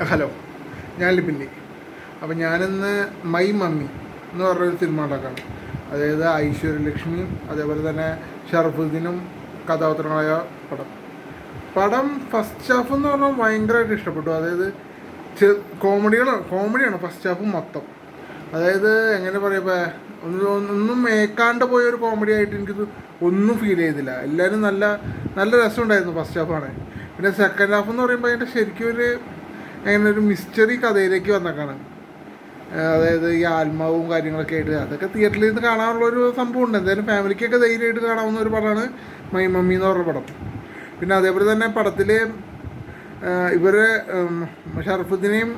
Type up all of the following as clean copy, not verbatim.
Hello, ഞാൻ ലിപിൻ്റെ. അപ്പോൾ ഞാനിന്ന് മൈ മമ്മി എന്ന് പറഞ്ഞൊരു സിനിമ ഉണ്ടാക്കാണ്. അതായത് ഐശ്വര്യലക്ഷ്മിയും അതേപോലെ തന്നെ ഷറഫുദ്ദീനും കഥാപാത്രങ്ങളായ പടം ഫസ്റ്റ് ഹാഫ് എന്ന് പറഞ്ഞാൽ ഭയങ്കരമായിട്ട് ഇഷ്ടപ്പെട്ടു. അതായത് കോമഡിയാണ് ഫസ്റ്റ് ഹാഫ് മൊത്തം. അതായത് എങ്ങനെ പറയുമ്പോൾ ഒന്നും മേക്കാണ്ട് പോയൊരു കോമഡി ആയിട്ട് എനിക്കിത് ഒന്നും ഫീൽ ചെയ്തില്ല. എല്ലാവരും നല്ല നല്ല രസമുണ്ടായിരുന്നു ഫസ്റ്റ് ഹാഫാണ്. പിന്നെ സെക്കൻഡ് ഹാഫ് എന്ന് പറയുമ്പോൾ അതിൻ്റെ ശരിക്കും അങ്ങനെ ഒരു മിസ്റ്ററി കഥയിലേക്ക് വന്നേക്കാണ്. അതായത് ഈ ആത്മാവും കാര്യങ്ങളൊക്കെ ആയിട്ട് അതൊക്കെ തിയേറ്ററിൽ നിന്ന് കാണാനുള്ളൊരു സംഭവമുണ്ട്. എന്തായാലും ഫാമിലിക്കൊക്കെ ധൈര്യമായിട്ട് കാണാവുന്ന ഒരു പടമാണ് മൈ മമ്മി എന്ന് പറഞ്ഞ പടം. പിന്നെ അതേപോലെ തന്നെ പടത്തിൽ ഇവരെ ഷറഫുദ്ദീനെയും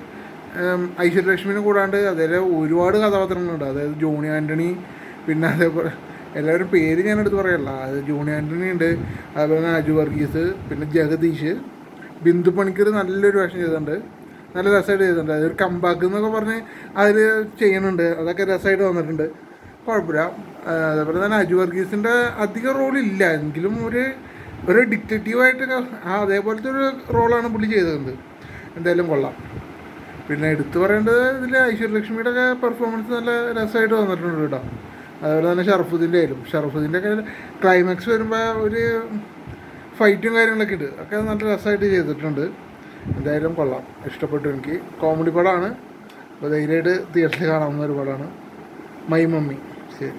ഐശ്വര്യലക്ഷ്മിനും കൂടാണ്ട് അതേപോലെ ഒരുപാട് കഥാപാത്രങ്ങളുണ്ട്. അതായത് ജോണി ആൻ്റണി, പിന്നെ അതേപോലെ എല്ലാവരും പേര് ഞാൻ എടുത്ത് പറയല്ല. അത് ജോണി ആൻ്റണി ഉണ്ട്, അതേപോലെ തന്നെ അജു വർഗീസ്, പിന്നെ ജഗദീഷ്, ബിന്ദു പണിക്കർ നല്ലൊരു വേഷം ചെയ്തിട്ടുണ്ട്, നല്ല രസമായിട്ട് ചെയ്തിട്ടുണ്ട്. അതൊരു കംബാക്ക് എന്നൊക്കെ പറഞ്ഞ് അതിൽ ചെയ്യുന്നുണ്ട്, അതൊക്കെ രസമായിട്ട് വന്നിട്ടുണ്ട്, കുഴപ്പമില്ല. അതേപോലെ തന്നെ അജു വർഗീസിൻ്റെ അധികം റോളില്ല എങ്കിലും ഒരു ഡിറ്റക്റ്റീവായിട്ട് അതേപോലത്തെ ഒരു റോളാണ് പുള്ളി ചെയ്തത്. എന്തായാലും കൊള്ളാം. പിന്നെ എടുത്തു പറയേണ്ടത് ഇതിൽ ഐശ്വര്യലക്ഷ്മിയുടെ ഒക്കെ പെർഫോമൻസ് നല്ല രസമായിട്ട് വന്നിട്ടുണ്ട് കേട്ടോ. അതുപോലെ തന്നെ ഷറഫുദ്ദീൻ്റെ ഒക്കെ ക്ലൈമാക്സ് വരുമ്പോൾ ഒരു ഫൈറ്റും കാര്യങ്ങളൊക്കെ ഉണ്ട്, ഒക്കെ നല്ല രസമായിട്ട് ചെയ്തിട്ടുണ്ട്. എന്തായാലും കൊള്ളാം, ഇഷ്ടപ്പെട്ടു എനിക്ക്. കോമഡി പടമാണ്, അപ്പോൾ ധൈര്യമായിട്ട് തിയേറ്ററിൽ കാണാവുന്ന ഒരു പടമാണ് മൈ മമ്മി. ശരി.